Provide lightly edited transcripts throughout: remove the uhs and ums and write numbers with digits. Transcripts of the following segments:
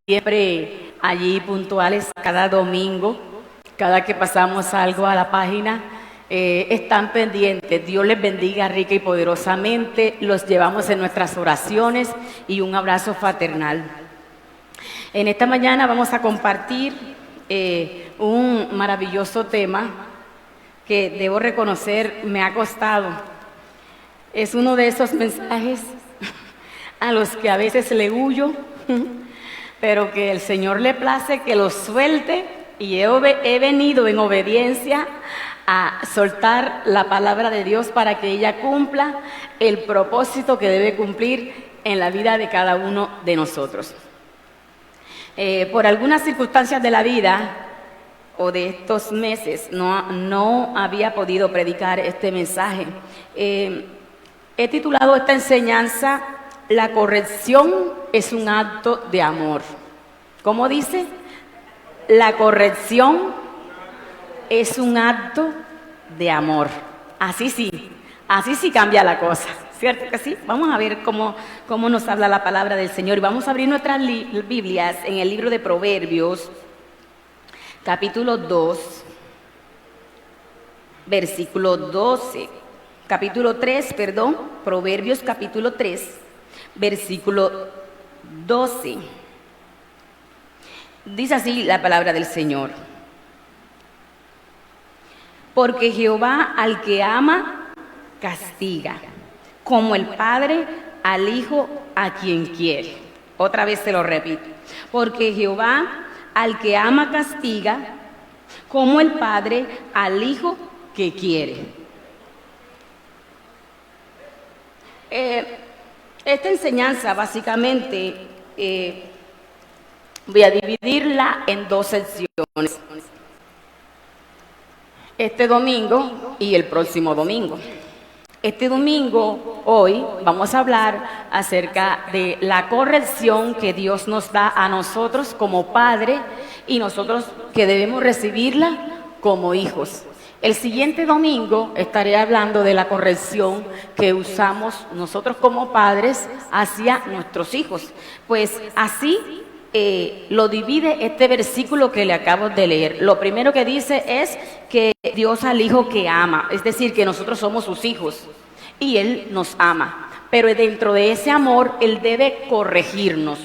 siempre allí puntuales cada domingo, cada que pasamos algo a la página, están pendientes. Dios les bendiga rica y poderosamente, los llevamos en nuestras oraciones y un abrazo fraternal. En esta mañana vamos a compartir un maravilloso tema que debo reconocer me ha costado. Es uno de esos mensajes a los que a veces le huyo, pero que el Señor le place que los suelte, y he venido en obediencia a soltar la palabra de Dios para que ella cumpla el propósito que debe cumplir en la vida de cada uno de nosotros. Por algunas circunstancias de la vida o de estos meses no había podido predicar este mensaje. He titulado esta enseñanza: La corrección es un acto de amor. ¿Cómo dice? La corrección es un acto de amor. Así sí cambia la cosa, ¿cierto que sí? Vamos a ver cómo nos habla la palabra del Señor. Y vamos a abrir nuestras Biblias en el libro de Proverbios, capítulo 2, versículo 12. Capítulo 3, perdón, Proverbios capítulo 3, versículo 12. Dice así la palabra del Señor: porque Jehová al que ama castiga, como el padre al hijo a quien quiere. Otra vez se lo repito: porque Jehová al que ama castiga, como el padre al hijo que quiere. Esta enseñanza básicamente voy a dividirla en dos secciones: este domingo y el próximo domingo. Este domingo, hoy, vamos a hablar acerca de la corrección que Dios nos da a nosotros como padre y nosotros que debemos recibirla como hijos. El siguiente domingo estaré hablando de la corrección que usamos nosotros como padres hacia nuestros hijos. Pues así lo divide este versículo que le acabo de leer. Lo primero que dice es que Dios al hijo que ama, es decir, que nosotros somos sus hijos y Él nos ama, pero dentro de ese amor Él debe corregirnos.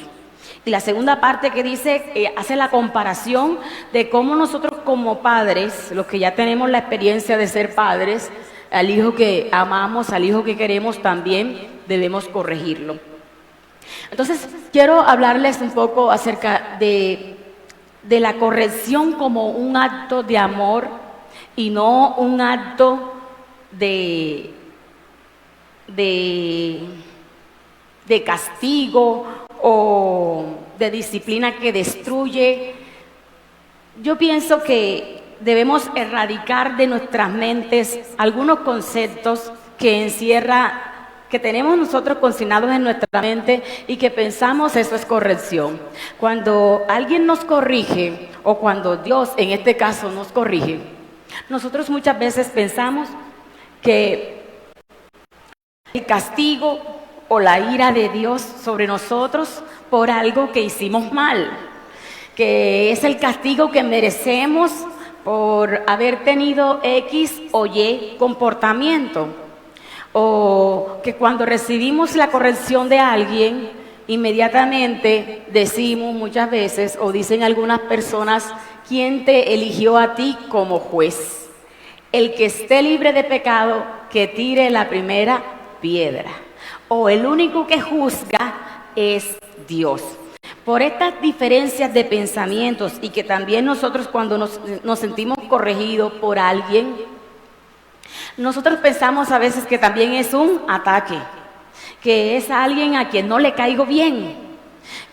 Y la segunda parte que dice, hace la comparación de cómo nosotros como padres, los que ya tenemos la experiencia de ser padres, al hijo que amamos, al hijo que queremos, también debemos corregirlo. Entonces, quiero hablarles un poco acerca de la corrección como un acto de amor y no un acto de castigo o de disciplina que destruye. Yo pienso que debemos erradicar de nuestras mentes algunos conceptos que tenemos nosotros consignados en nuestra mente y que pensamos eso es corrección. Cuando alguien nos corrige o cuando Dios en este caso nos corrige, nosotros muchas veces pensamos que el castigo o la ira de Dios sobre nosotros por algo que hicimos mal, que es el castigo que merecemos por haber tenido X o Y comportamiento, o que cuando recibimos la corrección de alguien, inmediatamente decimos muchas veces, o dicen algunas personas: ¿quién te eligió a ti como juez? El que esté libre de pecado, que tire la primera piedra. O el único que juzga es Dios. Por estas diferencias de pensamientos y que también nosotros cuando nos sentimos corregidos por alguien, nosotros pensamos a veces que también es un ataque, que es alguien a quien no le caigo bien,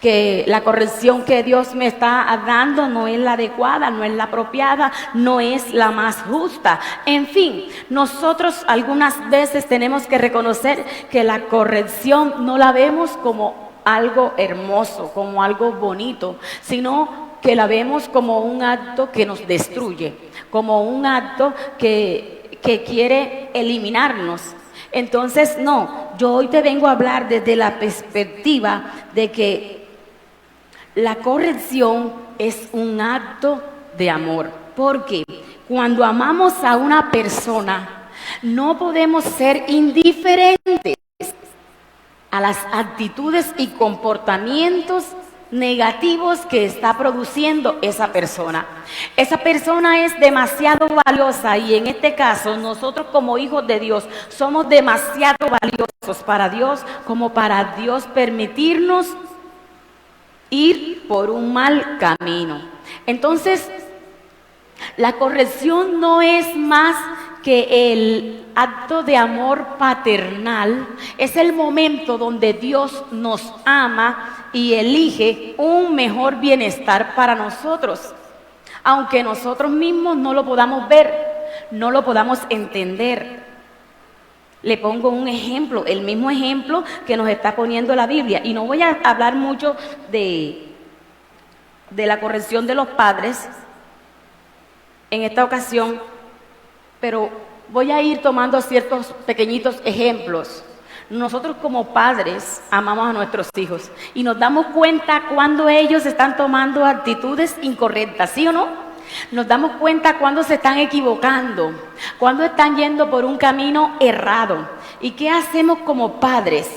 que la corrección que Dios me está dando no es la adecuada, no es la apropiada, no es la más justa. En fin, nosotros algunas veces tenemos que reconocer que la corrección no la vemos como algo hermoso, como algo bonito, sino que la vemos como un acto que nos destruye, como un acto que quiere eliminarnos. Entonces, no, yo hoy te vengo a hablar desde la perspectiva de que La corrección es un acto de amor, porque cuando amamos a una persona, no podemos ser indiferentes a las actitudes y comportamientos negativos que está produciendo esa persona. Esa persona es demasiado valiosa y en este caso nosotros como hijos de Dios somos demasiado valiosos para Dios como para Dios permitirnos ir por un mal camino. Entonces, la corrección no es más que el acto de amor paternal, es el momento donde Dios nos ama y elige un mejor bienestar para nosotros, aunque nosotros mismos no lo podamos ver, no lo podamos entender. Le pongo un ejemplo, el mismo ejemplo que nos está poniendo la Biblia, y no voy a hablar mucho de la corrección de los padres en esta ocasión, pero voy a ir tomando ciertos pequeñitos ejemplos. Nosotros como padres amamos a nuestros hijos y nos damos cuenta cuando ellos están tomando actitudes incorrectas, ¿sí o no? Nos damos cuenta cuando se están equivocando, cuando están yendo por un camino errado. ¿Y qué hacemos como padres?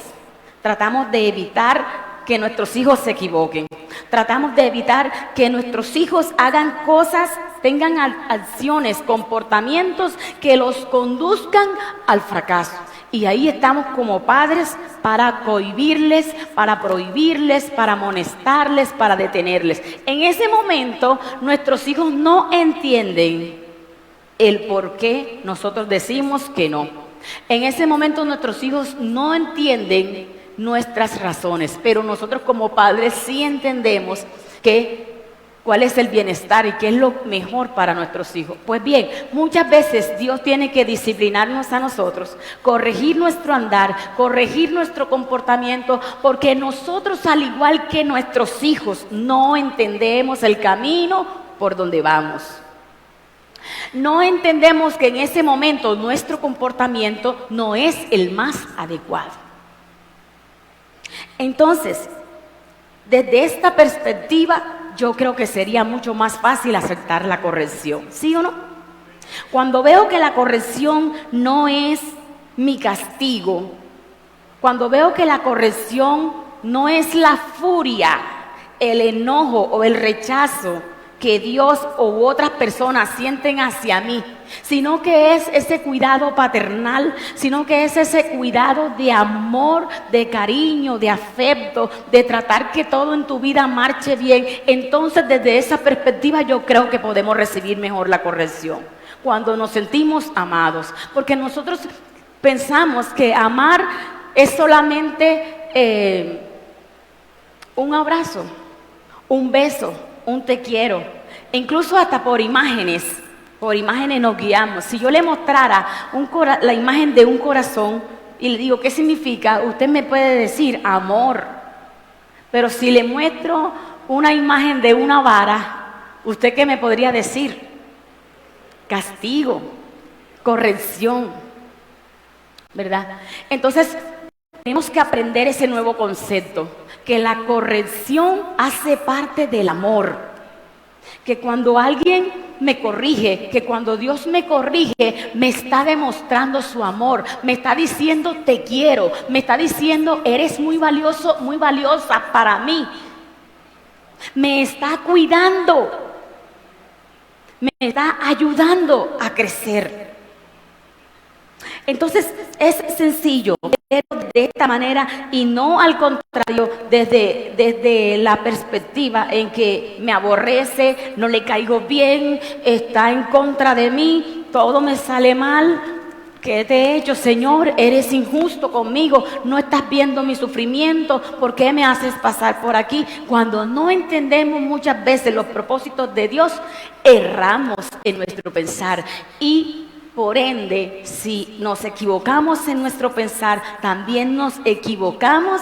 Tratamos de evitar que nuestros hijos se equivoquen. Tratamos de evitar que nuestros hijos hagan cosas, tengan acciones, comportamientos que los conduzcan al fracaso. Y ahí estamos como padres para cohibirles, para prohibirles, para amonestarles, para detenerles. En ese momento nuestros hijos no entienden el por qué nosotros decimos que no. En ese momento nuestros hijos no entienden nuestras razones, pero nosotros como padres sí entendemos cuál es el bienestar y qué es lo mejor para nuestros hijos. Pues bien, muchas veces Dios tiene que disciplinarnos a nosotros, corregir nuestro andar, corregir nuestro comportamiento, porque nosotros, al igual que nuestros hijos, no entendemos el camino por donde vamos. No entendemos que en ese momento nuestro comportamiento no es el más adecuado. Entonces, desde esta perspectiva, yo creo que sería mucho más fácil aceptar la corrección, ¿sí o no? Cuando veo que la corrección no es mi castigo, cuando veo que la corrección no es la furia, el enojo o el rechazo que Dios u otras personas sienten hacia mí, sino que es ese cuidado paternal, sino que es ese cuidado de amor, de cariño, de afecto, de tratar que todo en tu vida marche bien. Entonces, desde esa perspectiva yo creo que podemos recibir mejor la corrección, cuando nos sentimos amados, porque nosotros pensamos que amar es solamente un abrazo, un beso, un te quiero, e incluso hasta por imágenes nos guiamos. Si yo le mostrara la imagen de un corazón y le digo, ¿qué significa? Usted me puede decir amor, pero si le muestro una imagen de una vara, ¿usted qué me podría decir? Castigo, corrección, ¿verdad? Entonces, tenemos que aprender ese nuevo concepto, que la corrección hace parte del amor, que cuando alguien me corrige, que cuando Dios me corrige, me está demostrando su amor, me está diciendo te quiero, me está diciendo eres muy valioso, muy valiosa para mí, me está cuidando, me está ayudando a crecer. Entonces es sencillo verlo de esta manera y no al contrario desde la perspectiva en que me aborrece, no le caigo bien, está en contra de mí, todo me sale mal. ¿Qué te he hecho, Señor? Eres injusto conmigo, no estás viendo mi sufrimiento, ¿por qué me haces pasar por aquí? Cuando no entendemos muchas veces los propósitos de Dios, erramos en nuestro pensar y por ende, si nos equivocamos en nuestro pensar, también nos equivocamos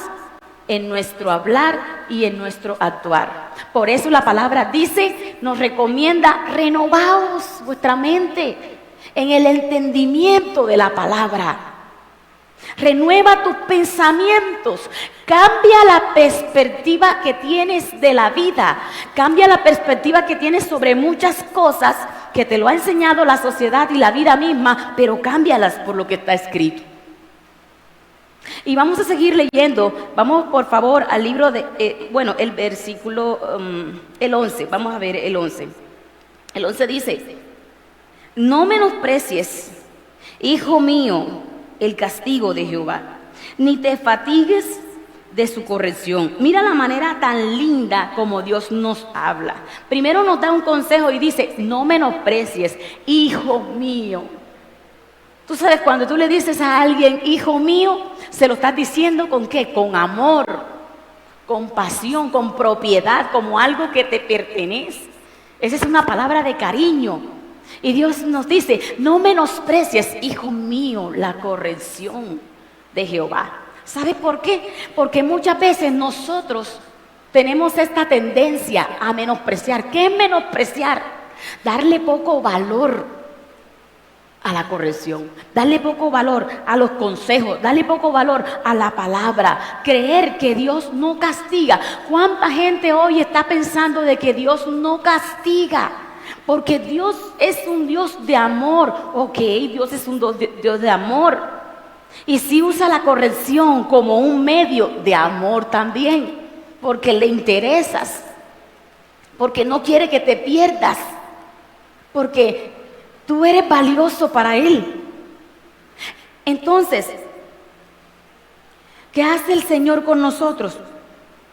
en nuestro hablar y en nuestro actuar. Por eso la palabra dice, nos recomienda, renovaos vuestra mente en el entendimiento de la palabra. Renueva tus pensamientos. Cambia la perspectiva que tienes de la vida. Cambia la perspectiva que tienes sobre muchas cosas que te lo ha enseñado la sociedad y la vida misma, pero cámbialas por lo que está escrito. Y vamos a seguir leyendo. Vamos por favor al libro de, el versículo, el 11. Vamos a ver el 11. El 11 dice: no menosprecies, hijo mío, el castigo de Jehová, ni te fatigues de su corrección. Mira la manera tan linda como Dios nos habla. Primero nos da un consejo y dice: no menosprecies, hijo mío. Tú sabes, cuando tú le dices a alguien hijo mío, se lo estás diciendo ¿con qué? Con amor, con pasión, con propiedad, como algo que te pertenece. Esa es una palabra de cariño. Y Dios nos dice: no menosprecies, hijo mío, la corrección de Jehová. ¿Sabe por qué? Porque muchas veces nosotros tenemos esta tendencia a menospreciar. ¿Qué es menospreciar? Darle poco valor a la corrección, darle poco valor a los consejos, darle poco valor a la palabra, creer que Dios no castiga. ¿Cuánta gente hoy está pensando de que Dios no castiga? Porque Dios es un Dios de amor. Ok, Dios es un Dios de amor. Y sí usa la corrección como un medio de amor también, porque le interesas, porque no quiere que te pierdas, porque tú eres valioso para Él. Entonces, ¿qué hace el Señor con nosotros?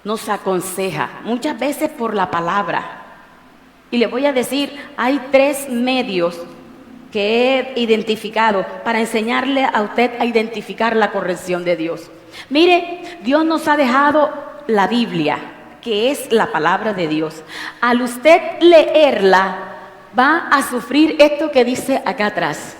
Nos aconseja, muchas veces por la palabra. Y le voy a decir, hay 3 medios que he identificado para enseñarle a usted a identificar la corrección de Dios. Mire, Dios nos ha dejado la Biblia, que es la palabra de Dios. Al usted leerla, va a sufrir esto que dice acá atrás: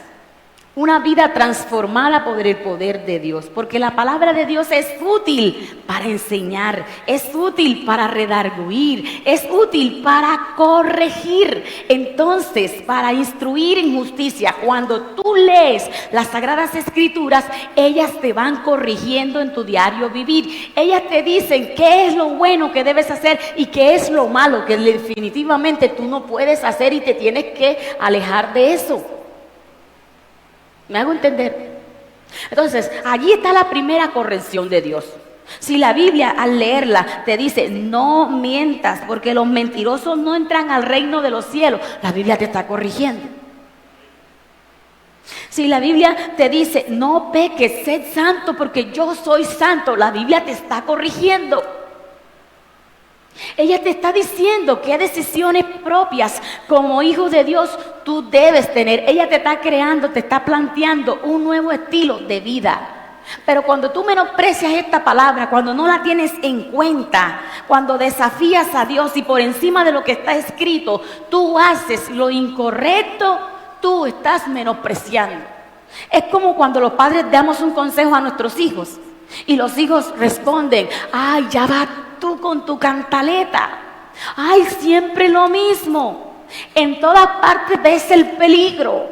una vida transformada por el poder de Dios, porque la palabra de Dios es útil para enseñar, es útil para redarguir, es útil para corregir. Entonces, para instruir en justicia, cuando tú lees las Sagradas Escrituras, ellas te van corrigiendo en tu diario vivir. Ellas te dicen qué es lo bueno que debes hacer y qué es lo malo que definitivamente tú no puedes hacer y te tienes que alejar de eso. ¿Me hago entender? Entonces, allí está la primera corrección de Dios. Si la Biblia al leerla te dice no mientas porque los mentirosos no entran al reino de los cielos, la Biblia te está corrigiendo. Si la Biblia te dice no peques, sed santo porque yo soy santo, la Biblia te está corrigiendo. Ella te está diciendo qué decisiones propias como hijo de Dios tú debes tener. Ella te está creando, te está planteando un nuevo estilo de vida. Pero cuando tú menosprecias esta palabra, cuando no la tienes en cuenta, cuando desafías a Dios y por encima de lo que está escrito, tú haces lo incorrecto, tú estás menospreciando. Es como cuando los padres damos un consejo a nuestros hijos y los hijos responden: ay, ya va tú con tu cantaleta, ay, siempre lo mismo, en todas partes ves el peligro.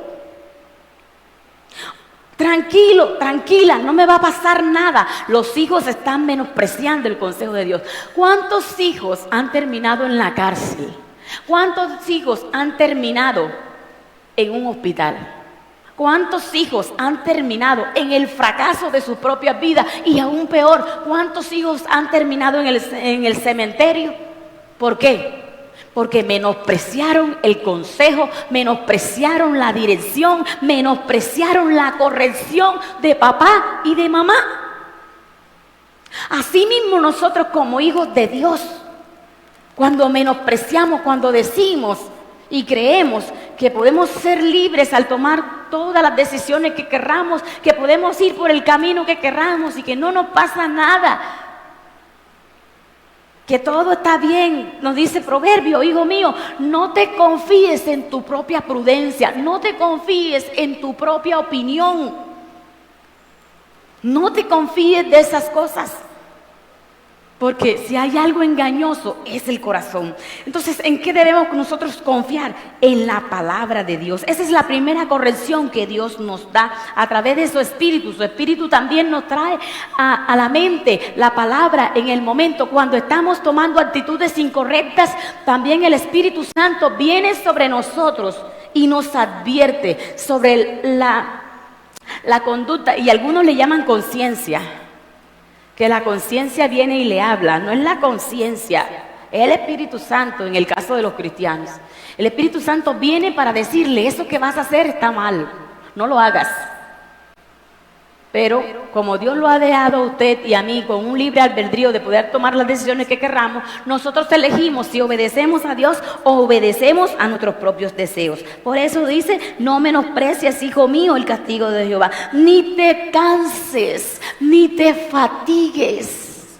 Tranquilo, tranquila, no me va a pasar nada. Los hijos están menospreciando el consejo de Dios. ¿Cuántos hijos han terminado en la cárcel? ¿Cuántos hijos han terminado en un hospital? ¿Cuántos hijos han terminado en el fracaso de sus propias vidas? Y aún peor, ¿cuántos hijos han terminado en el cementerio? ¿Por qué? Porque menospreciaron el consejo, menospreciaron la dirección, menospreciaron la corrección de papá y de mamá. Así mismo nosotros como hijos de Dios, cuando menospreciamos, cuando decimos y creemos que podemos ser libres al tomar todas las decisiones que querramos, que podemos ir por el camino que querramos y que no nos pasa nada, que todo está bien. Nos dice Proverbio: hijo mío, no te confíes en tu propia prudencia, no te confíes en tu propia opinión, no te confíes de esas cosas. Porque si hay algo engañoso, es el corazón. Entonces, ¿en qué debemos nosotros confiar? En la palabra de Dios. Esa es la primera corrección que Dios nos da a través de su Espíritu. Su Espíritu también nos trae a la mente la palabra en el momento. Cuando estamos tomando actitudes incorrectas, también el Espíritu Santo viene sobre nosotros y nos advierte sobre la conducta. Y algunos le llaman conciencia. Que la conciencia viene y le habla, no es la conciencia, es el Espíritu Santo en el caso de los cristianos. El Espíritu Santo viene para decirle, eso que vas a hacer está mal, no lo hagas. Pero como Dios lo ha dejado a usted y a mí con un libre albedrío de poder tomar las decisiones que querramos, nosotros elegimos si obedecemos a Dios o obedecemos a nuestros propios deseos. Por eso dice, no menosprecies, hijo mío, el castigo de Jehová, ni te canses, ni te fatigues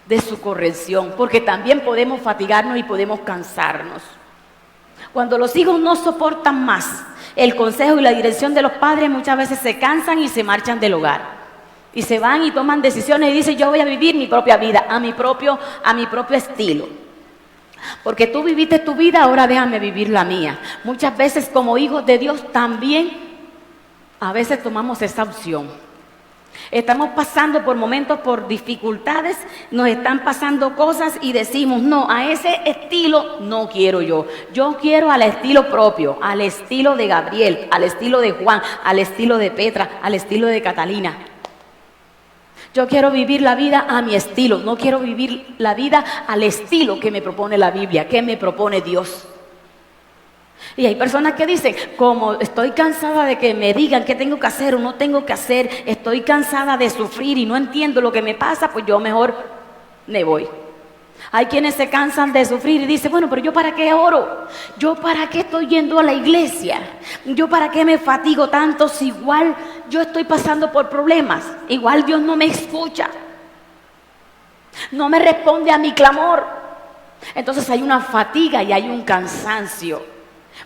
de su corrección, porque también podemos fatigarnos y podemos cansarnos. Cuando los hijos no soportan más el consejo y la dirección de los padres, muchas veces se cansan y se marchan del hogar. Y se van y toman decisiones y dicen, yo voy a vivir mi propia vida, a mi propio estilo. Porque tú viviste tu vida, ahora déjame vivir la mía. Muchas veces como hijos de Dios también, a veces tomamos esa opción. Estamos pasando por momentos, por dificultades, nos están pasando cosas y decimos, no, a ese estilo no quiero yo. Yo quiero al estilo propio, al estilo de Gabriel, al estilo de Juan, al estilo de Petra, al estilo de Catalina. Yo quiero vivir la vida a mi estilo, no quiero vivir la vida al estilo que me propone la Biblia, que me propone Dios. Y hay personas que dicen, como estoy cansada de que me digan qué tengo que hacer o no tengo que hacer, estoy cansada de sufrir y no entiendo lo que me pasa, pues yo mejor me voy. Hay quienes se cansan de sufrir y dicen, bueno, pero ¿yo para qué oro? ¿Yo para qué estoy yendo a la iglesia? ¿Yo para qué me fatigo tanto si igual yo estoy pasando por problemas? Igual Dios no me escucha, no me responde a mi clamor. Entonces hay una fatiga y hay un cansancio.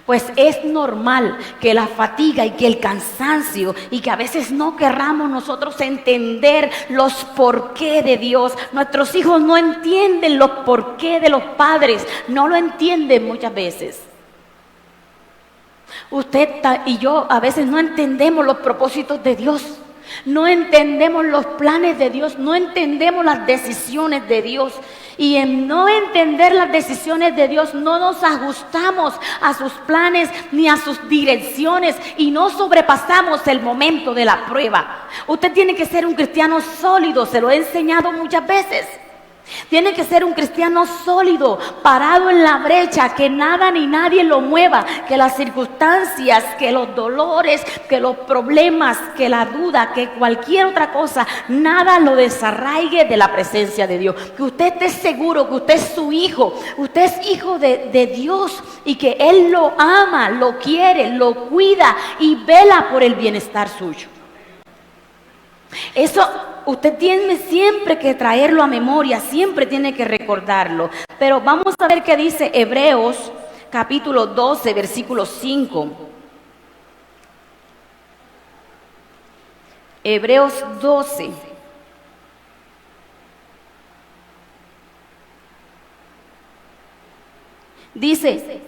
Pues es normal que la fatiga y que el cansancio y que a veces no querramos nosotros entender los porqué de Dios. Nuestros hijos no entienden los porqué de los padres, no lo entienden muchas veces. Usted y yo a veces no entendemos los propósitos de Dios. No entendemos los planes de Dios, no entendemos las decisiones de Dios. Y en no entender las decisiones de Dios no nos ajustamos a sus planes ni a sus direcciones y no sobrepasamos el momento de la prueba. Usted tiene que ser un cristiano sólido, se lo he enseñado muchas veces. Tiene que ser un cristiano sólido, parado en la brecha, que nada ni nadie lo mueva, que las circunstancias, que los dolores, que los problemas, que la duda, que cualquier otra cosa, nada lo desarraigue de la presencia de Dios. Que usted esté seguro que usted es su hijo, usted es hijo de Dios y que Él lo ama, lo quiere, lo cuida y vela por el bienestar suyo. Eso usted tiene siempre que traerlo a memoria, siempre tiene que recordarlo. Pero vamos a ver qué dice Hebreos capítulo 12, versículo 5. Hebreos 12. Dice: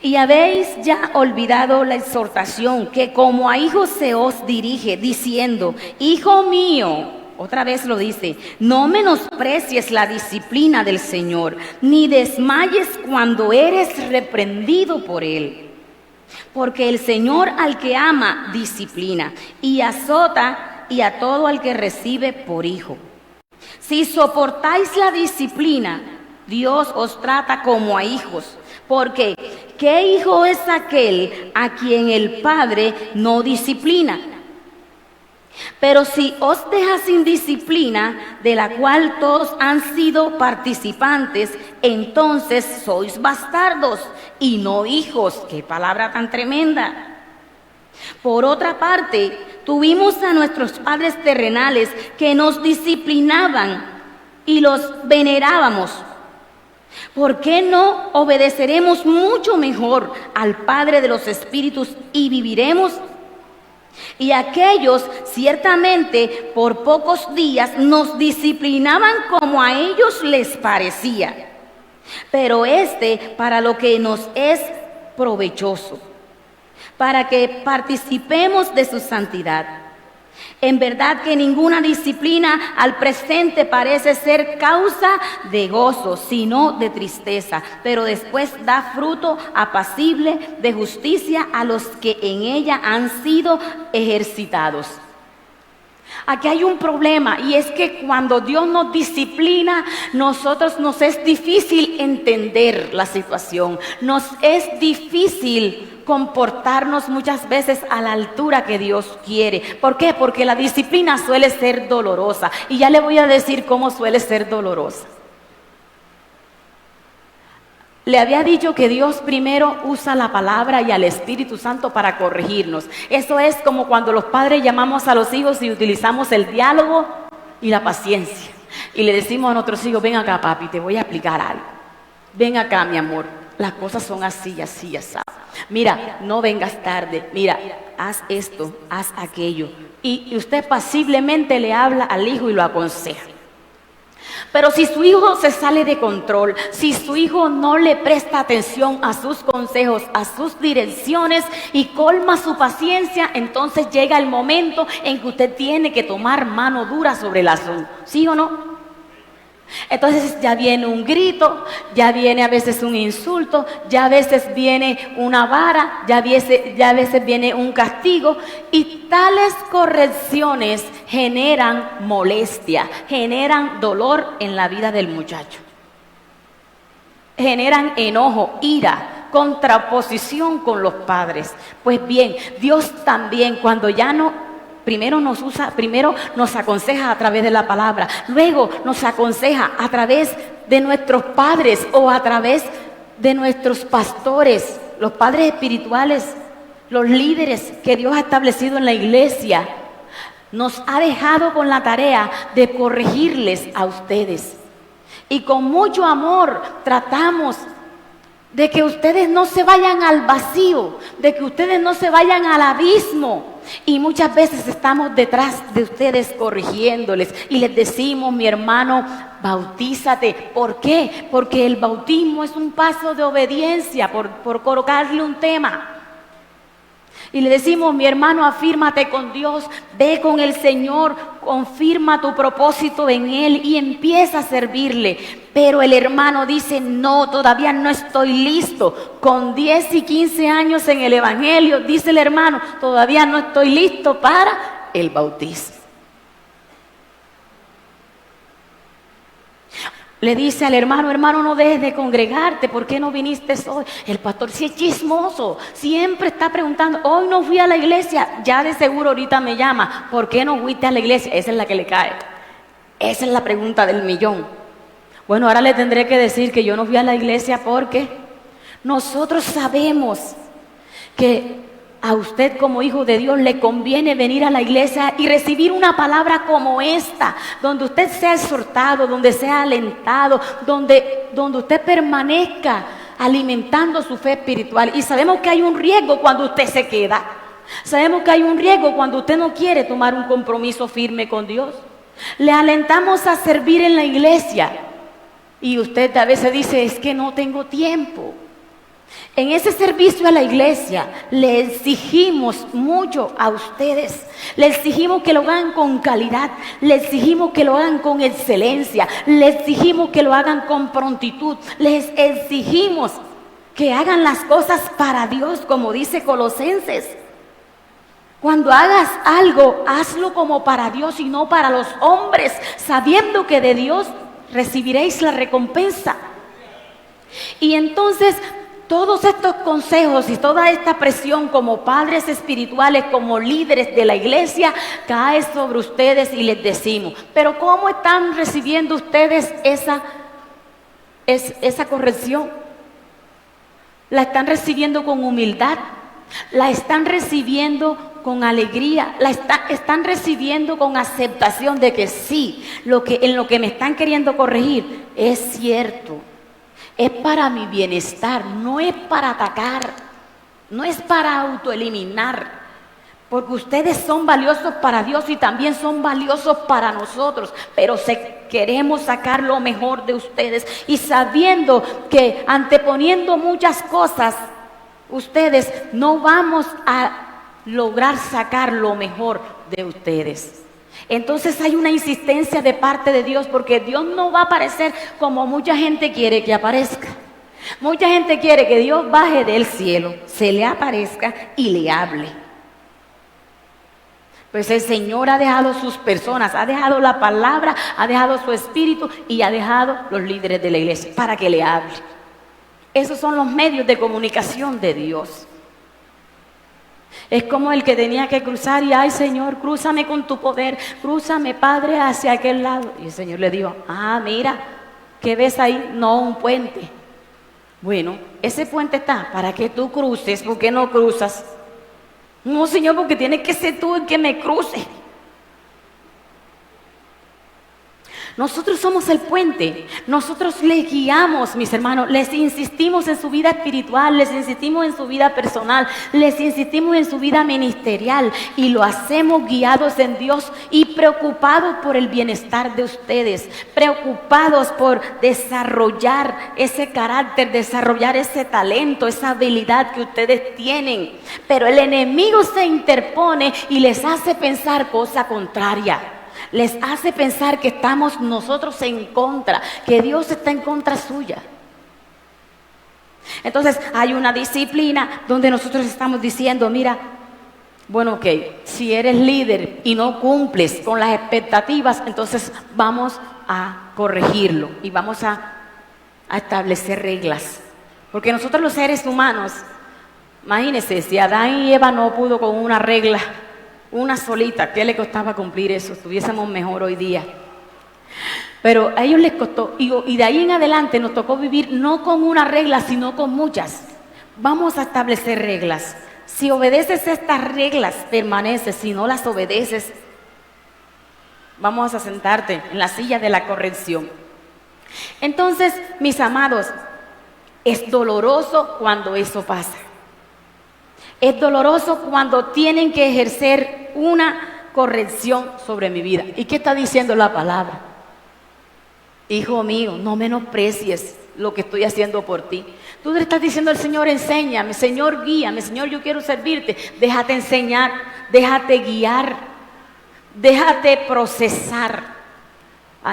y habéis ya olvidado la exhortación que como a hijos se os dirige, diciendo, hijo mío, otra vez lo dice, no menosprecies la disciplina del Señor, ni desmayes cuando eres reprendido por Él. Porque el Señor al que ama, disciplina, y azota y a todo al que recibe por hijo. Si soportáis la disciplina, Dios os trata como a hijos. Porque, ¿qué hijo es aquel a quien el Padre no disciplina? Pero si os deja sin disciplina, de la cual todos han sido participantes, entonces sois bastardos y no hijos. ¡Qué palabra tan tremenda! Por otra parte, tuvimos a nuestros padres terrenales que nos disciplinaban y los venerábamos. ¿Por qué no obedeceremos mucho mejor al Padre de los Espíritus y viviremos? Y aquellos ciertamente por pocos días nos disciplinaban como a ellos les parecía, pero para lo que nos es provechoso, para que participemos de su santidad. En verdad que ninguna disciplina al presente parece ser causa de gozo, sino de tristeza, pero después da fruto apacible de justicia a los que en ella han sido ejercitados. Aquí hay un problema, y es que cuando Dios nos disciplina, nos es difícil entender la situación, nos es difícil comportarnos muchas veces a la altura que Dios quiere. ¿Por qué? Porque la disciplina suele ser dolorosa, y ya le voy a decir cómo suele ser dolorosa. Le había dicho que Dios primero usa la palabra y al Espíritu Santo para corregirnos. Eso es como cuando los padres llamamos a los hijos y utilizamos el diálogo y la paciencia. Y le decimos a nuestros hijos: ven acá, papi, te voy a explicar algo. Ven acá, mi amor, las cosas son así, así, así. Mira, no vengas tarde. Mira, haz esto, haz aquello. Y usted pasiblemente le habla al hijo y lo aconseja. Pero si su hijo se sale de control, si su hijo no le presta atención a sus consejos, a sus direcciones y colma su paciencia, entonces llega el momento en que usted tiene que tomar mano dura sobre el asunto. ¿Sí o no? Entonces ya viene un grito, ya viene a veces un insulto, ya a veces viene una vara, ya a veces viene un castigo, y tales correcciones generan molestia, generan dolor en la vida del muchacho, generan enojo, ira, contraposición con los padres. Pues bien, Dios también, cuando ya no primero nos aconseja a través de la palabra, luego nos aconseja a través de nuestros padres o a través de nuestros pastores, los padres espirituales, los líderes que Dios ha establecido en la iglesia. Nos ha dejado con la tarea de corregirles a ustedes. Y con mucho amor tratamos de que ustedes no se vayan al vacío, de que ustedes no se vayan al abismo. Y muchas veces estamos detrás de ustedes corrigiéndoles y les decimos: mi hermano, bautízate. ¿Por qué? Porque el bautismo es un paso de obediencia, por colocarle un tema. Y le decimos: mi hermano, afírmate con Dios, ve con el Señor, confirma tu propósito en Él y empieza a servirle. Pero el hermano dice: no, todavía no estoy listo. Con 10 y 15 años en el Evangelio, dice el hermano: todavía no estoy listo para el bautismo. Le dice al hermano: hermano, no dejes de congregarte, ¿por qué no viniste hoy? El pastor sí es chismoso, siempre está preguntando: hoy no fui a la iglesia, ya de seguro ahorita me llama, ¿por qué no fuiste a la iglesia? Esa es la que le cae, esa es la pregunta del millón. Bueno, ahora le tendré que decir que yo no fui a la iglesia porque nosotros sabemos que a usted como hijo de Dios le conviene venir a la iglesia y recibir una palabra como esta, donde usted sea exhortado, donde sea alentado, donde usted permanezca alimentando su fe espiritual. Y sabemos que hay un riesgo cuando usted se queda. Sabemos que hay un riesgo cuando usted no quiere tomar un compromiso firme con Dios. Le alentamos a servir en la iglesia y usted a veces dice: es que no tengo tiempo. En ese servicio a la iglesia le exigimos mucho a ustedes. Le exigimos que lo hagan con calidad, le exigimos que lo hagan con excelencia, le exigimos que lo hagan con prontitud, les exigimos que hagan las cosas para Dios, como dice Colosenses. Cuando hagas algo, hazlo como para Dios y no para los hombres, sabiendo que de Dios recibiréis la recompensa. Y entonces todos estos consejos y toda esta presión como padres espirituales, como líderes de la iglesia, cae sobre ustedes y les decimos: pero ¿cómo están recibiendo ustedes esa corrección? ¿La están recibiendo con humildad? ¿La están recibiendo con alegría? ¿La están recibiendo con aceptación de que sí, en lo que me están queriendo corregir es cierto? Es para mi bienestar, no es para atacar, no es para autoeliminar, Porque ustedes son valiosos para Dios y también son valiosos para nosotros, pero queremos sacar lo mejor de ustedes y sabiendo que anteponiendo muchas cosas, ustedes no vamos a lograr sacar lo mejor de ustedes. Entonces hay una insistencia de parte de Dios, porque Dios no va a aparecer como mucha gente quiere que aparezca. Mucha gente quiere que Dios baje del cielo, se le aparezca y le hable. Pues el Señor ha dejado sus personas, ha dejado la palabra, ha dejado su espíritu y ha dejado los líderes de la iglesia para que le hable. Esos son los medios de comunicación de Dios. Es como el que tenía que cruzar y, ay Señor, crúzame con tu poder, crúzame Padre hacia aquel lado. Y el Señor le dijo, mira, ¿qué ves ahí? No, un puente. Bueno, ese puente está para que tú cruces, ¿por qué no cruzas? No, Señor, porque tienes que ser tú el que me cruce. Nosotros somos el puente, nosotros les guiamos, mis hermanos, les insistimos en su vida espiritual, les insistimos en su vida personal, les insistimos en su vida ministerial y lo hacemos guiados en Dios y preocupados por el bienestar de ustedes, preocupados por desarrollar ese carácter, desarrollar ese talento, esa habilidad que ustedes tienen. Pero el enemigo se interpone y les hace pensar cosa contraria. Les hace pensar que estamos nosotros en contra, que Dios está en contra suya. Entonces hay una disciplina donde nosotros estamos diciendo, mira, bueno, ok, si eres líder y no cumples con las expectativas, entonces vamos a corregirlo y vamos a establecer reglas. Porque nosotros los seres humanos, imagínense, si Adán y Eva no pudo con una regla, una solita, ¿qué le costaba cumplir eso? Estuviésemos mejor hoy día. Pero a ellos les costó, y de ahí en adelante nos tocó vivir no con una regla, sino con muchas. Vamos a establecer reglas. Si obedeces estas reglas, permaneces. Si no las obedeces, vamos a sentarte en la silla de la corrección. Entonces, mis amados, es doloroso cuando eso pasa. Es doloroso cuando tienen que ejercer una corrección sobre mi vida. ¿Y qué está diciendo la palabra? Hijo mío, no menosprecies lo que estoy haciendo por ti. Tú le estás diciendo al Señor, enséñame, Señor, guíame, Señor, yo quiero servirte. Déjate enseñar, déjate guiar, déjate procesar.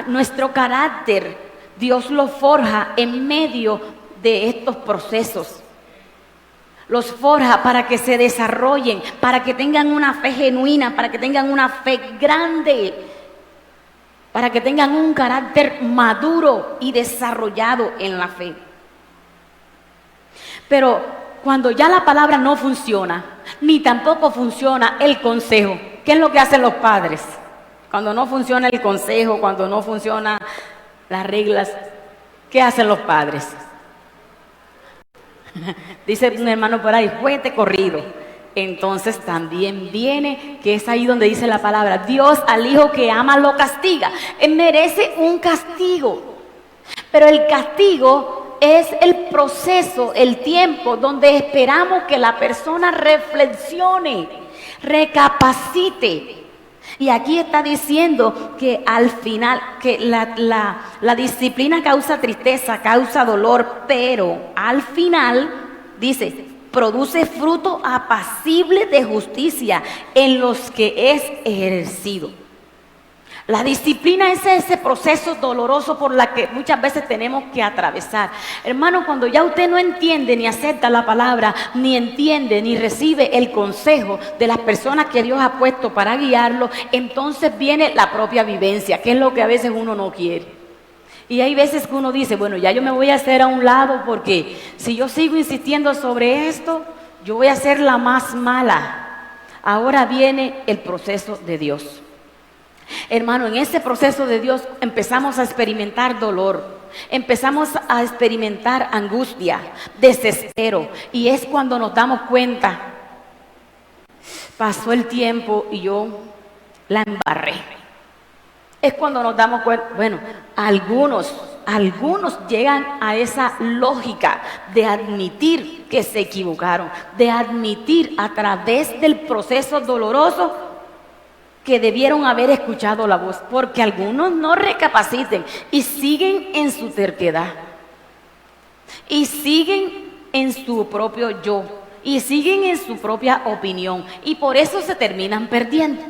Nuestro carácter, Dios lo forja en medio de estos procesos. Los forja para que se desarrollen, para que tengan una fe genuina, para que tengan una fe grande, para que tengan un carácter maduro y desarrollado en la fe. Pero cuando ya la palabra no funciona, ni tampoco funciona el consejo, ¿qué es lo que hacen los padres? Cuando no funciona el consejo, cuando no funcionan las reglas, ¿qué hacen los padres? Dice un hermano por ahí, fuete corrido. Entonces también viene, que es ahí donde dice la palabra, Dios al hijo que ama lo castiga. Él merece un castigo, pero el castigo es el proceso, el tiempo donde esperamos que la persona reflexione, recapacite. Y aquí está diciendo que al final, que la disciplina causa tristeza, causa dolor, pero al final, dice, produce fruto apacible de justicia en los que es ejercido. La disciplina es ese proceso doloroso por la que muchas veces tenemos que atravesar. Hermano, cuando ya usted no entiende ni acepta la palabra, ni entiende ni recibe el consejo de las personas que Dios ha puesto para guiarlo, entonces viene la propia vivencia, que es lo que a veces uno no quiere. Y hay veces que uno dice, bueno, ya yo me voy a hacer a un lado porque si yo sigo insistiendo sobre esto, yo voy a ser la más mala. Ahora viene el proceso de Dios. Hermano, en ese proceso de Dios empezamos a experimentar dolor, empezamos a experimentar angustia, desespero, y es cuando nos damos cuenta, pasó el tiempo y yo la embarré. Es cuando nos damos cuenta, bueno, algunos algunos llegan a esa lógica de admitir que se equivocaron, de admitir a través del proceso doloroso que debieron haber escuchado la voz, porque algunos no recapaciten y siguen en su terquedad, y siguen en su propio yo, y siguen en su propia opinión, y por eso se terminan perdiendo.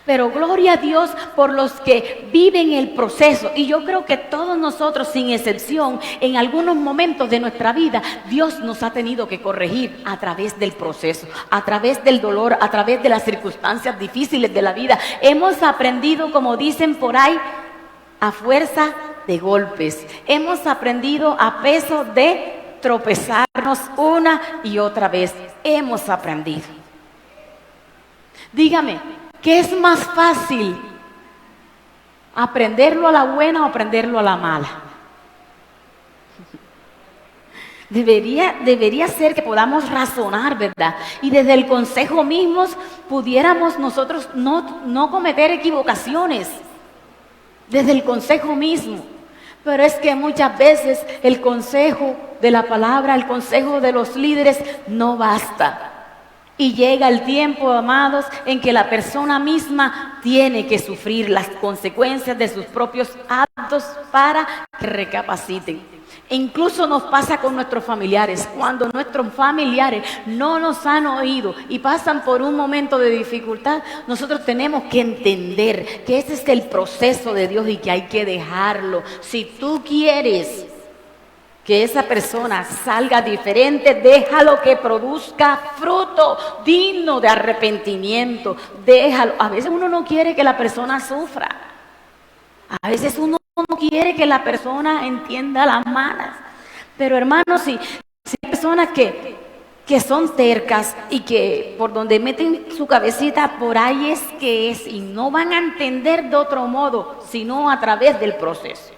Pero gloria a Dios por los que viven el proceso. Y yo creo que todos nosotros, sin excepción, en algunos momentos de nuestra vida, Dios nos ha tenido que corregir a través del proceso, a través del dolor, a través de las circunstancias difíciles de la vida. Hemos aprendido, como dicen por ahí, a fuerza de golpes. Hemos aprendido a peso de tropezarnos una y otra vez. Hemos aprendido. Dígame, ¿qué es más fácil? ¿Aprenderlo a la buena o aprenderlo a la mala? Debería ser que podamos razonar, ¿verdad? Y desde el consejo mismo pudiéramos nosotros no cometer equivocaciones. Desde el consejo mismo. Pero es que muchas veces el consejo de la palabra, el consejo de los líderes no basta. Y llega el tiempo, amados, en que la persona misma tiene que sufrir las consecuencias de sus propios actos para que recapaciten. E incluso nos pasa con nuestros familiares. Cuando nuestros familiares no nos han oído y pasan por un momento de dificultad, nosotros tenemos que entender que ese es el proceso de Dios y que hay que dejarlo. Si tú quieres que esa persona salga diferente, déjalo que produzca fruto digno de arrepentimiento. Déjalo. A veces uno no quiere que la persona sufra. A veces uno no quiere que la persona entienda las malas. Pero hermanos, si hay personas que son tercas y que por donde meten su cabecita, por ahí es que es, y no van a entender de otro modo, sino a través del proceso.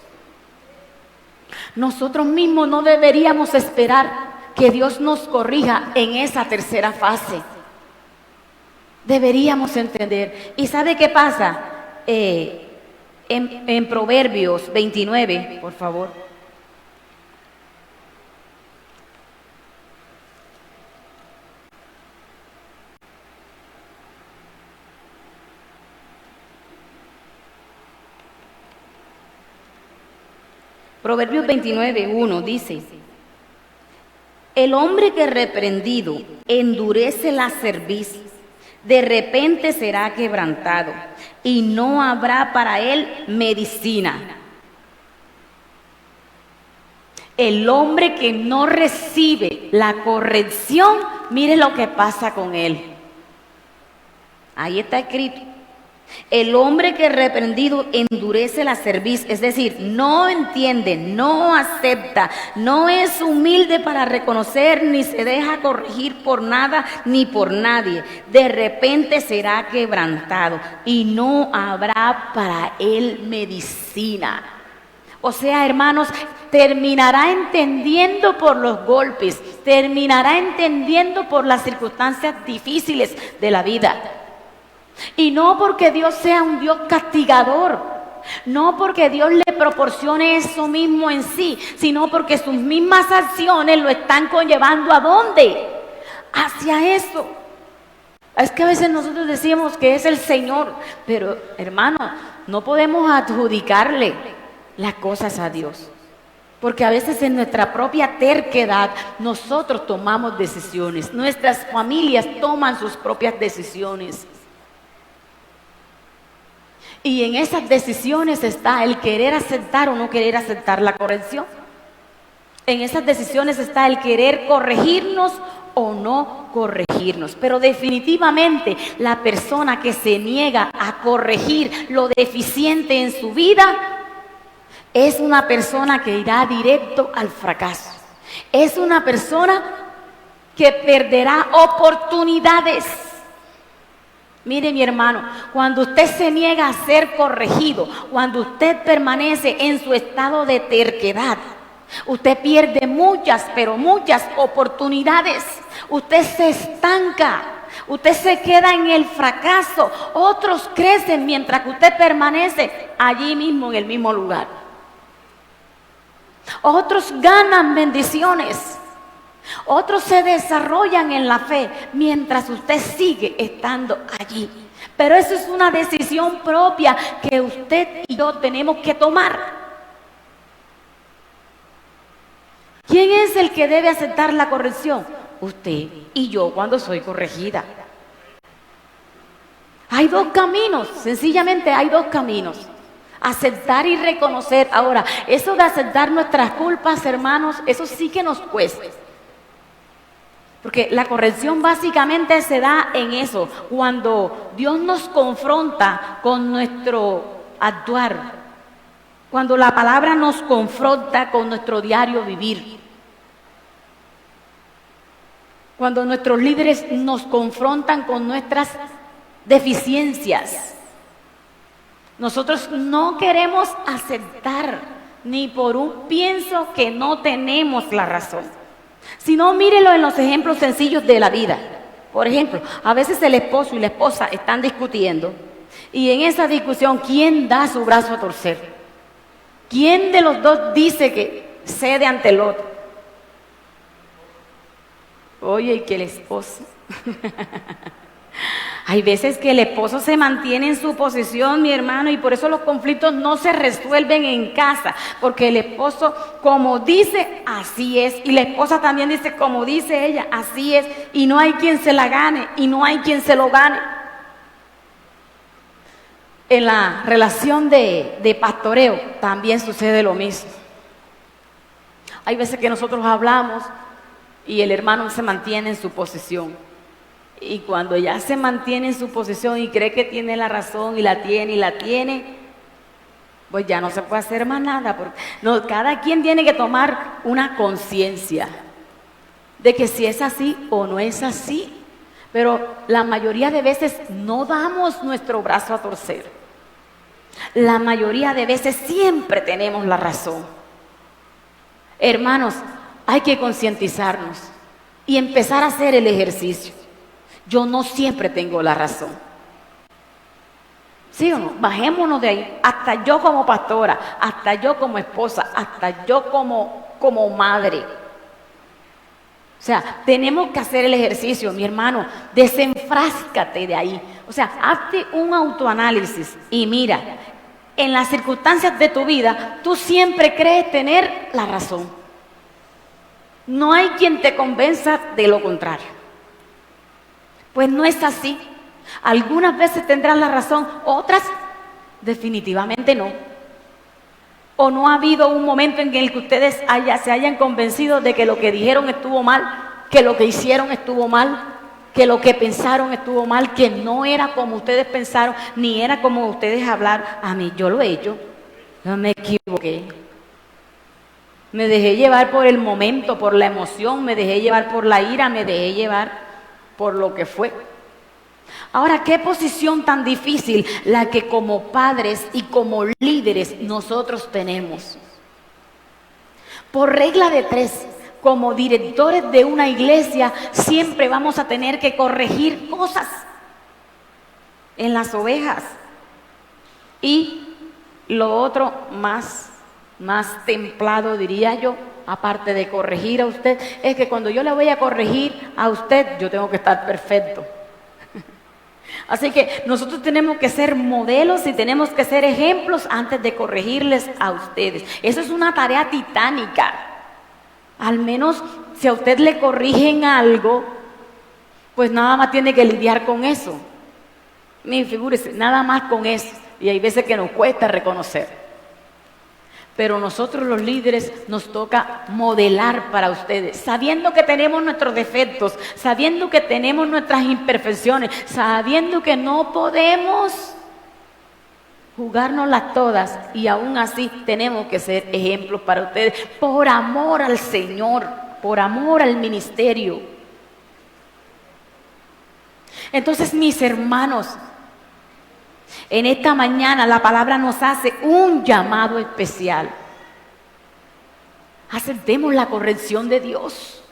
Nosotros mismos no deberíamos esperar que Dios nos corrija en esa tercera fase. Deberíamos entender. ¿Y sabe qué pasa? En Proverbios 29, por favor. Proverbios 29:1 dice: el hombre que reprendido endurece la cerviz, de repente será quebrantado, y no habrá para él medicina. El hombre que no recibe la corrección, mire lo que pasa con él. Ahí está escrito. El hombre que reprendido endurece la cerviz, es decir, no entiende, no acepta, no es humilde para reconocer, ni se deja corregir por nada ni por nadie. De repente será quebrantado y no habrá para él medicina. O sea, hermanos, terminará entendiendo por los golpes, terminará entendiendo por las circunstancias difíciles de la vida. Y no porque Dios sea un Dios castigador, no porque Dios le proporcione eso mismo en sí, sino porque sus mismas acciones lo están conllevando ¿a dónde? Hacia eso. Es que a veces nosotros decimos que es el Señor, pero hermano, no podemos adjudicarle las cosas a Dios. Porque a veces en nuestra propia terquedad nosotros tomamos decisiones, nuestras familias toman sus propias decisiones. Y en esas decisiones está el querer aceptar o no querer aceptar la corrección. En esas decisiones está el querer corregirnos o no corregirnos. Pero definitivamente la persona que se niega a corregir lo deficiente en su vida es una persona que irá directo al fracaso. Es una persona que perderá oportunidades. Mire mi hermano, cuando usted se niega a ser corregido, cuando usted permanece en su estado de terquedad, usted pierde muchas, pero muchas oportunidades. Usted se estanca, usted se queda en el fracaso. Otros crecen mientras que usted permanece allí mismo en el mismo lugar. Otros ganan bendiciones. Otros se desarrollan en la fe mientras usted sigue estando allí. Pero eso es una decisión propia que usted y yo tenemos que tomar. ¿Quién es el que debe aceptar la corrección? Usted y yo cuando soy corregida. Hay dos caminos, sencillamente hay dos caminos. Aceptar y reconocer. Ahora, eso de aceptar nuestras culpas, hermanos, eso sí que nos cuesta. Porque la corrección básicamente se da en eso, cuando Dios nos confronta con nuestro actuar, cuando la palabra nos confronta con nuestro diario vivir, cuando nuestros líderes nos confrontan con nuestras deficiencias. Nosotros no queremos aceptar ni por un pienso que no tenemos la razón. Si no, mírelo en los ejemplos sencillos de la vida. Por ejemplo, a veces el esposo y la esposa están discutiendo y en esa discusión, ¿quién da su brazo a torcer? ¿Quién de los dos dice que cede ante el otro? Oye, que el esposo. Hay veces que el esposo se mantiene en su posición, mi hermano, y por eso los conflictos no se resuelven en casa, porque el esposo, como dice, así es, y la esposa también dice, como dice ella, así es, y no hay quien se la gane, y no hay quien se lo gane. En la relación de pastoreo también sucede lo mismo. Hay veces que nosotros hablamos y el hermano se mantiene en su posición. Y cuando ya se mantiene en su posición y cree que tiene la razón y la tiene, pues ya no se puede hacer más nada. Porque no, cada quien tiene que tomar una conciencia de que si es así o no es así. Pero la mayoría de veces no damos nuestro brazo a torcer. La mayoría de veces siempre tenemos la razón. Hermanos, hay que concientizarnos y empezar a hacer el ejercicio. Yo no siempre tengo la razón. ¿Sí o no? Bajémonos de ahí. Hasta yo como pastora, hasta yo como esposa, hasta yo como madre. O sea, tenemos que hacer el ejercicio, mi hermano. Desenfráscate de ahí. O sea, hazte un autoanálisis y mira, en las circunstancias de tu vida, tú siempre crees tener la razón. No hay quien te convenza de lo contrario. Pues no es así. Algunas veces tendrán la razón, otras definitivamente no. O no ha habido un momento en el que ustedes se hayan convencido de que lo que dijeron estuvo mal, que lo que hicieron estuvo mal, que lo que pensaron estuvo mal, que no era como ustedes pensaron, ni era como ustedes hablaron. A mí yo lo he hecho, no me equivoqué. Me dejé llevar por el momento, por la emoción, me dejé llevar por la ira, me dejé llevar por lo que fue. Ahora, qué posición tan difícil la que como padres y como líderes nosotros tenemos. Por regla de 3, como directores de una iglesia, siempre vamos a tener que corregir cosas en las ovejas. Y lo otro más templado, diría yo, aparte de corregir a usted, es que cuando yo le voy a corregir a usted, yo tengo que estar perfecto. Así que nosotros tenemos que ser modelos y tenemos que ser ejemplos antes de corregirles a ustedes. Eso es una tarea titánica. Al menos si a usted le corrigen algo, pues nada más tiene que lidiar con eso. Figúrese, nada más con eso. Y hay veces que nos cuesta reconocer. Pero nosotros los líderes nos toca modelar para ustedes, sabiendo que tenemos nuestros defectos, sabiendo que tenemos nuestras imperfecciones, sabiendo que no podemos jugárnoslas todas y aún así tenemos que ser ejemplos para ustedes por amor al Señor, por amor al ministerio. Entonces, mis hermanos, en esta mañana la palabra nos hace un llamado especial. Aceptemos la corrección de Dios.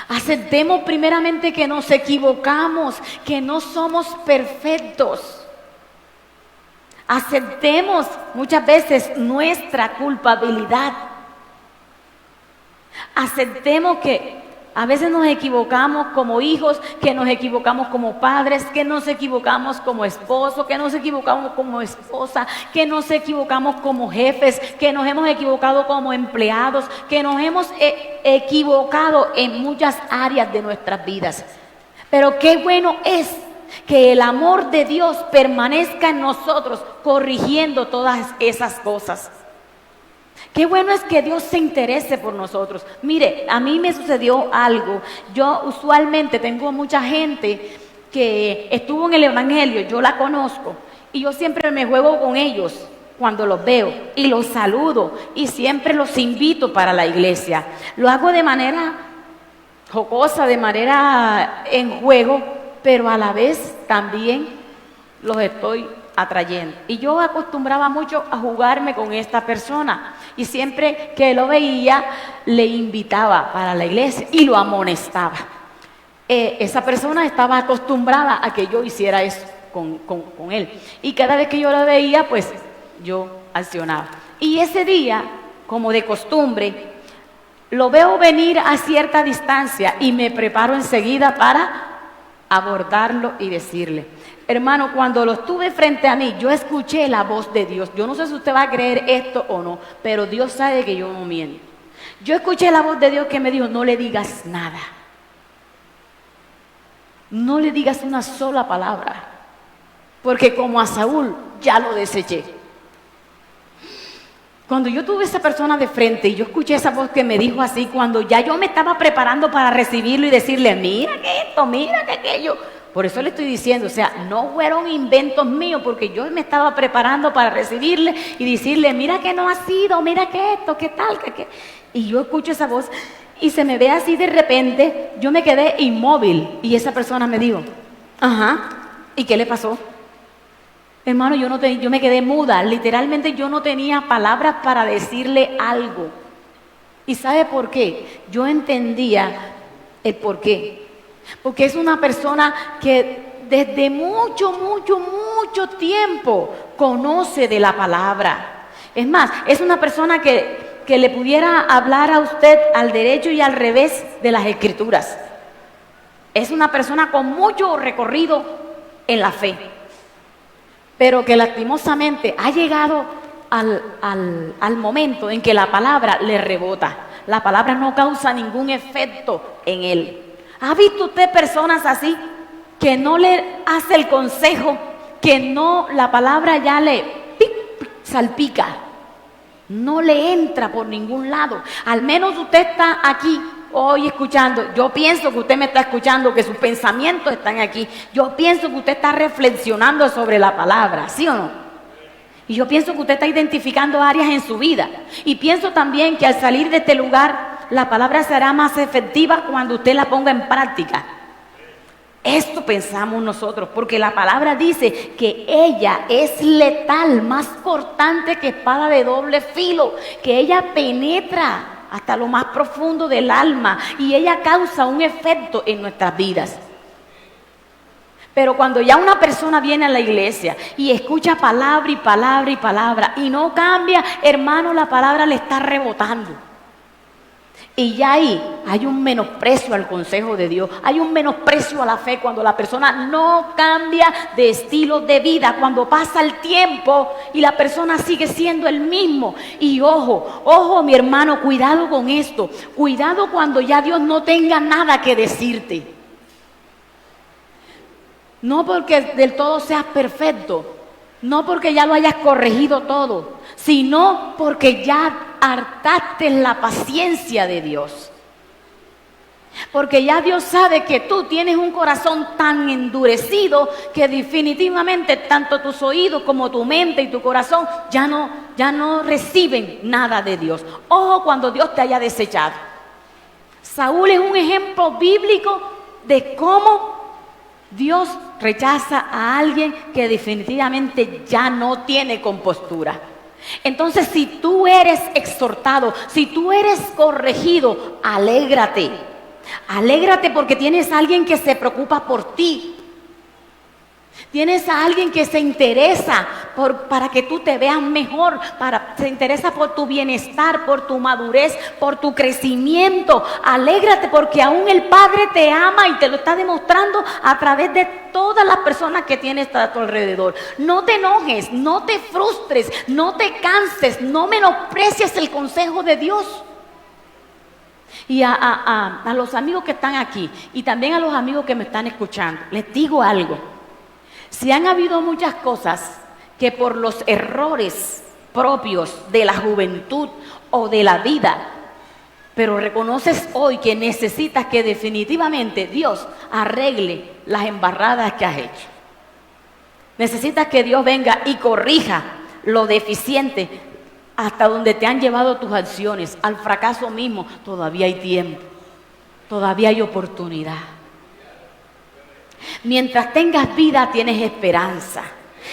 Aceptemos primeramente que nos equivocamos, que no somos perfectos. Aceptemos muchas veces nuestra culpabilidad. Aceptemos que a veces nos equivocamos como hijos, que nos equivocamos como padres, que nos equivocamos como esposos, que nos equivocamos como esposa, que nos equivocamos como jefes, que nos hemos equivocado como empleados, que nos hemos equivocado en muchas áreas de nuestras vidas. Pero qué bueno es que el amor de Dios permanezca en nosotros, corrigiendo todas esas cosas. Qué bueno es que Dios se interese por nosotros. Mire, a mí me sucedió algo. Yo usualmente tengo mucha gente que estuvo en el Evangelio, yo la conozco, y yo siempre me juego con ellos cuando los veo, y los saludo, y siempre los invito para la iglesia. Lo hago de manera jocosa, de manera en juego, pero a la vez también los estoy atrayendo. Y yo acostumbraba mucho a jugarme con esta persona, y siempre que lo veía le invitaba para la iglesia y lo amonestaba. Esa persona estaba acostumbrada a que yo hiciera eso con él, y cada vez que yo lo veía, pues yo accionaba. Y ese día, como de costumbre, lo veo venir a cierta distancia y me preparo enseguida para abordarlo y decirle: hermano, cuando lo estuve frente a mí, yo escuché la voz de Dios. Yo no sé si usted va a creer esto o no, pero Dios sabe que yo no miento. Yo escuché la voz de Dios que me dijo: no le digas nada. No le digas una sola palabra, porque como a Saúl ya lo deseché. Cuando yo tuve a esa persona de frente y yo escuché esa voz que me dijo así, cuando ya yo me estaba preparando para recibirlo y decirle: mira que esto, mira que aquello. Por eso le estoy diciendo, o sea, no fueron inventos míos, porque yo me estaba preparando para recibirle y decirle: mira que no ha sido, mira que esto, qué tal, que. Y yo escucho esa voz y se me ve así de repente, yo me quedé inmóvil y esa persona me dijo: ajá, ¿y qué le pasó? Hermano, yo me quedé muda, literalmente yo no tenía palabras para decirle algo. ¿Y sabe por qué? Yo entendía el por qué. Porque es una persona que desde mucho tiempo conoce de la palabra. Es más, es una persona que le pudiera hablar a usted al derecho y al revés de las Escrituras. Es una persona con mucho recorrido en la fe, pero que lastimosamente ha llegado al momento en que la palabra le rebota. La palabra no causa ningún efecto en él. ¿Ha visto usted personas así que no le hace el consejo, que no, la palabra ya le salpica, no le entra por ningún lado? Al menos usted está aquí hoy escuchando. Yo pienso que usted me está escuchando, que sus pensamientos están aquí. Yo pienso que usted está reflexionando sobre la palabra, ¿sí o no? Y yo pienso que usted está identificando áreas en su vida. Y pienso también que al salir de este lugar, la palabra será más efectiva cuando usted la ponga en práctica. Esto pensamos nosotros, porque la palabra dice que ella es letal, más cortante que espada de doble filo, que ella penetra hasta lo más profundo del alma y ella causa un efecto en nuestras vidas. Pero cuando ya una persona viene a la iglesia y escucha palabra y palabra y palabra y no cambia, hermano, la palabra le está rebotando. Y ya ahí hay un menosprecio al consejo de Dios, hay un menosprecio a la fe cuando la persona no cambia de estilo de vida, cuando pasa el tiempo y la persona sigue siendo el mismo. Y ojo mi hermano, cuidado con esto, cuidado cuando ya Dios no tenga nada que decirte. No porque del todo seas perfecto, no porque ya lo hayas corregido todo, sino porque ya hartaste la paciencia de Dios. Porque ya Dios sabe que tú tienes un corazón tan endurecido que definitivamente tanto tus oídos como tu mente y tu corazón ya no reciben nada de Dios. Ojo cuando Dios te haya desechado. Saúl es un ejemplo bíblico de cómo Dios rechaza a alguien que definitivamente ya no tiene compostura. Entonces, si tú eres exhortado, si tú eres corregido, alégrate. Alégrate porque tienes a alguien que se preocupa por ti. Tienes a alguien que se interesa para que tú te veas mejor, se interesa por tu bienestar, por tu madurez, por tu crecimiento. Alégrate porque aún el Padre te ama y te lo está demostrando a través de todas las personas que tienes a tu alrededor. No te enojes, no te frustres, no te canses, no menosprecies el consejo de Dios. Y a los amigos que están aquí y también a los amigos que me están escuchando, les digo algo. Si han habido muchas cosas que por los errores propios de la juventud o de la vida, pero reconoces hoy que necesitas que definitivamente Dios arregle las embarradas que has hecho. Necesitas que Dios venga y corrija lo deficiente hasta donde te han llevado tus acciones, al fracaso mismo. Todavía hay tiempo, todavía hay oportunidad. Mientras tengas vida, tienes esperanza.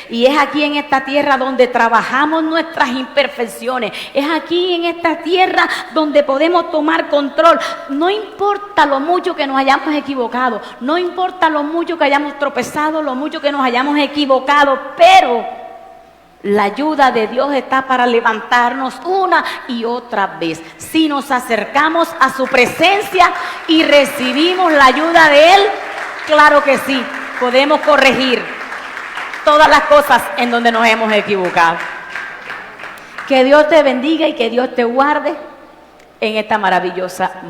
Y es aquí en esta tierra donde trabajamos nuestras imperfecciones. Es aquí en esta tierra donde podemos tomar control. No importa lo mucho que nos hayamos equivocado, no importa lo mucho que hayamos tropezado, lo mucho que nos hayamos equivocado, pero la ayuda de Dios está para levantarnos una y otra vez. Si nos acercamos a su presencia y recibimos la ayuda de Él, claro que sí, podemos corregir todas las cosas en donde nos hemos equivocado. Que Dios te bendiga y que Dios te guarde en esta maravillosa